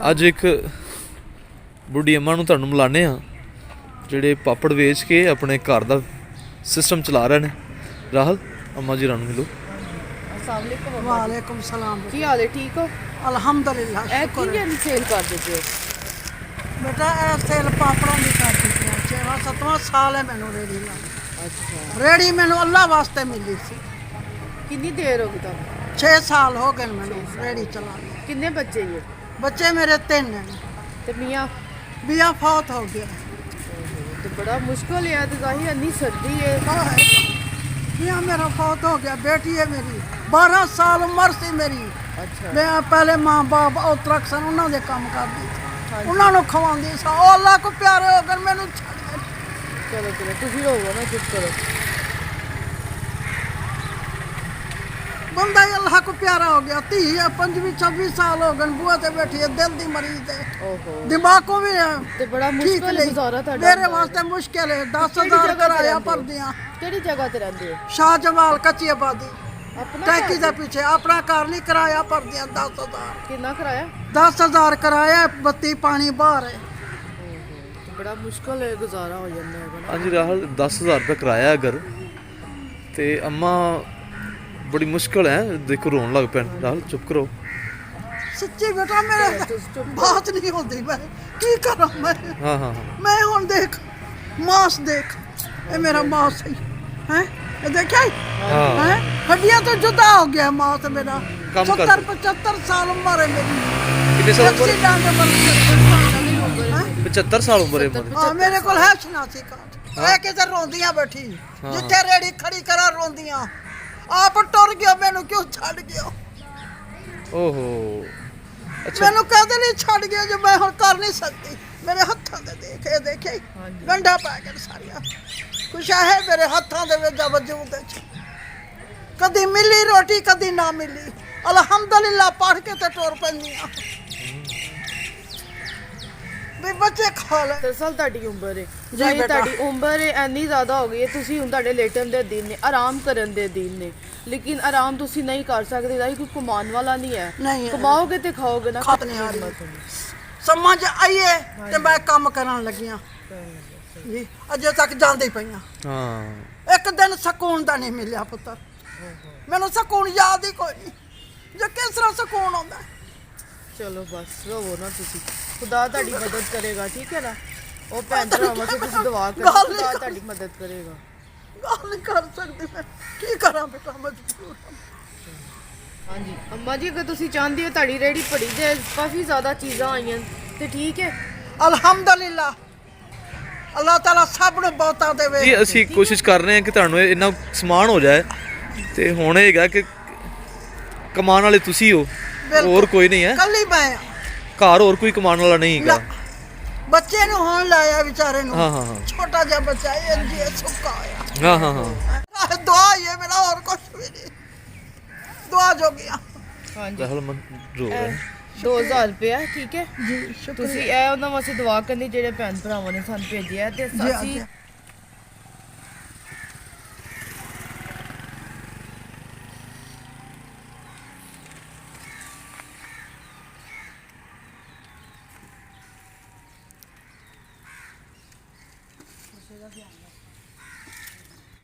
ਅੱਜ ਇੱਕ ਬੁੱਢੀ ਅੰਮਾ ਨੂੰ ਤੁਹਾਨੂੰ ਮਿਲਾਨੇ ਆ ਜਿਹੜੇ ਪਾਪੜ ਵੇਚ ਕੇ ਆਪਣੇ ਘਰ ਦਾ ਸਿਸਟਮ ਚਲਾ ਰਹੇ ਨੇ। ਰਾਹੁਲ ਅੰਮਾ ਜੀ ਨੂੰ ਮਿਲੋ। वालेकुम सलाम। की हाल है? ठीक हो? अल्हम्दुलिल्लाह। की सेल कर देते हो बेटा ए सेल पापड़ों की कर दी है। 6वां 7वां साल है मैनू रेड़ी ला। अच्छा, रेड़ी मैनू अल्लाह वास्ते मिली सी। कितनी देर होगी तब? 6 साल हो गए मैनू रेड़ी चलाने। कितने बच्चे ये? बच्चे मेरे 3 हैं। ते मियाँ बिया फौत हो गया। तो बड़ा मुश्किल है तो जाहिर अन्नी सर्दी है। बिया मेरा फौत हो गया। बेटी है मेरी 12 साल उम्र सी मेरी। अच्छा, मैं पहले माँ बाप उतरक सन उन्होंने काम करती थी, उन्होंने खवाती सा। ओ अल्लाह को प्यारे हो गए मैनू चलो चलो तुम रहो ना, चुप करो। बंदा ही अल्लाह को प्यारा हो गया। 25-26 साल हो गए बुआ ते बैठी है, दिल दी मरीज है, ओहो, दिमाग को भी ते बड़ा ठीक मुश्किल नहीं। गुजारा था मेरे वास्ते मुश्किल है। 10,000 किराया भर दिया। केड़ी जगह ते रहंदे हो? शाह जमाल कच्ची आबादी अपना टैकी घर? दे पीछे अपना घर नहीं किराया भर दिया। 10,000 कितना कराया? 10,000 किराया, बत्ती पानी बाहर है। तो बड़ा मुश्किल है गुजारा हो जाता है ना। हाँ जी राहुल 10,000 रुपये किराया अगर ते अम्मा बड़ी मुश्किल है। देखो रोन लग पैन। राहुल चुप करो। सच्ची बेटा मेरे बात नहीं होती। मैं की करा मैं हाँ हाँ हाँ मैं हुन देख मांस देख, ये मेरा मांस है हैं, ये देखा हाँ हैं, हड्डियां तो जुदा हो गया मांस मेरा। कम कर 70-75 साल उम्र है मेरी। कितने साल उम्र? एक्सीडेंट में 75 साल उम्र है हमारी। हाँ मेरे को है शनासी कार्ड। मैं किधर रोंदियां बैठी जिथे रेड़ी खड़ी करा रोंदियां। आप टुर गया मैनू क्यों छड़ गया? ओहो अच्छा मैनू कहते नहीं छड़ गया जो मैं हुन कर नहीं सकती। मेरे हत्थों दे देख, ये देखे गंढा पै गया सारिया कुछ है मेरे हत्थों दे विच वजूद च। कदी मिली रोटी कदी ना मिली। अल्हम्दुलिल्लाह पढ़ के ते टुर पैंदियां भी बच्चे खा ले। दरअसल ਤੁਹਾਡੀ ਉਮਰ ਹੈ ਜੀ ਜਾਈ ਬੇਟਾ। ਤੁਹਾਡੀ ਉਮਰ ਹੈ ਇੰਨੀ ਜ਼ਿਆਦਾ ਹੋ ਗਈ ਹੈ। ਤੁਸੀਂ ਹੁਣ ਤੁਹਾਡੇ ਲੇਟਣ ਦੇ ਦਿਨ ਨੇ, ਆਰਾਮ ਕਰਨ ਦੇ ਦਿਨ ਨੇ, ਲੇਕਿਨ ਆਰਾਮ ਤੁਸੀਂ ਨਹੀਂ ਕਰ ਸਕਦੇ। ਜਾਈ ਕੋਈ ਕਮਾਉਣ ਵਾਲਾ ਨਹੀਂ ਹੈ। नहीं है। ਕਮਾਓਗੇ ਤੇ ਖਾਓਗੇ ਨਾ। खत नहीं आ रही समझ आइए ते मैं काम करन लगियां जी। अजे तक जांदी पईयां। हाँ एक दिन सकून दा नहीं मिलिया पुत्र। मैनू सकून याद ही कोई नहीं जो किस तरह सकून आंदा। ਚਲੋ ਬਸ ਰਵੋ ਨਾ ਤੁਸੀਂ। ਖੁਦਾ ਤੁਹਾਡੀ ਮਦਦ ਕਰੇਗਾ, ਠੀਕ ਹੈ ਨਾ। ਉਹ ਭੈਣ ਭਰਾਵਾਂ ਸੇ ਤੁਸੀਂ ਦੁਆ ਕਰੋ, ਖੁਦਾ ਤੁਹਾਡੀ ਮਦਦ ਕਰੇਗਾ। गल नहीं कर सकती मैं की करा बेटा मजबूर हां। ਹਾਂਜੀ ਅੰਮਾ ਜੀ, ਅਗਰ ਤੁਸੀਂ ਚਾਹੁੰਦੇ ਹੋ ਤੁਹਾਡੀ ਰੇੜੀ ਭਰੀ ਦੇ ਕਾਫੀ ਜ਼ਿਆਦਾ ਚੀਜ਼ਾਂ ਆਈਆਂ ਤੇ ਠੀਕ ਹੈ। अल्हम्दुलिल्लाह अल्लाह ताला सब ਨੂੰ ਬਹੁਤਾ ਦੇਵੇ। ਜੀ ਅਸੀਂ ਕੋਸ਼ਿਸ਼ ਕਰ ਰਹੇ ਹਾਂ ਕਿ ਤੁਹਾਨੂੰ ਇੰਨਾ ਸਮਾਨ ਹੋ ਜਾਏ ਤੇ ਹੁਣ ਇਹ ਹੈਗਾ ਕਿ ਕਮਾਉਣ ਵਾਲੇ ਤੁਸੀਂ ਹੋ, ਹੋਰ ਕੋਈ ਨਹੀਂ ਹੈ। ਕੱਲੀ ਮੈਂ ਆ। ਘਰ ਹੋਰ ਕੋਈ ਕਮਾਉਣ ਵਾਲਾ ਨਹੀਂ ਹੈਗਾ। ਬੱਚੇ ਨੂੰ ਹੋਣ ਲਾਇਆ ਵਿਚਾਰੇ ਨੂੰ। हाँ हाँ हाँ ਛੋਟਾ ਜਿਹਾ ਬੱਚਾ ਇਹ ਜੀ ਸੁੱਕਾ ਆਇਆ। हाँ हाँ हाँ दुआ ये मेरा और कुछ भी नहीं। दुआ जो गया ਹਾਂਜੀ ਰਾਹੁਲ ਮਨ ਰੋ ਰਿਹਾ ਹੈ। 2000 ਰੁਪਇਆ, ਠੀਕ ਹੈ। जी ਤੁਸੀਂ शुक्रिया ਇਹ ਉਹਨਾਂ ਵਾਸਤੇ ਦੁਆ ਕਰਨੀ ਜਿਹੜੇ ਭੈਣ ਭਰਾਵਾਂ ਨੇ ਸਾਨੂੰ ਭੇਜਿਆ ਤੇ जी ਅਸੀਂ जी। ਦਾ ਧਿਆਨ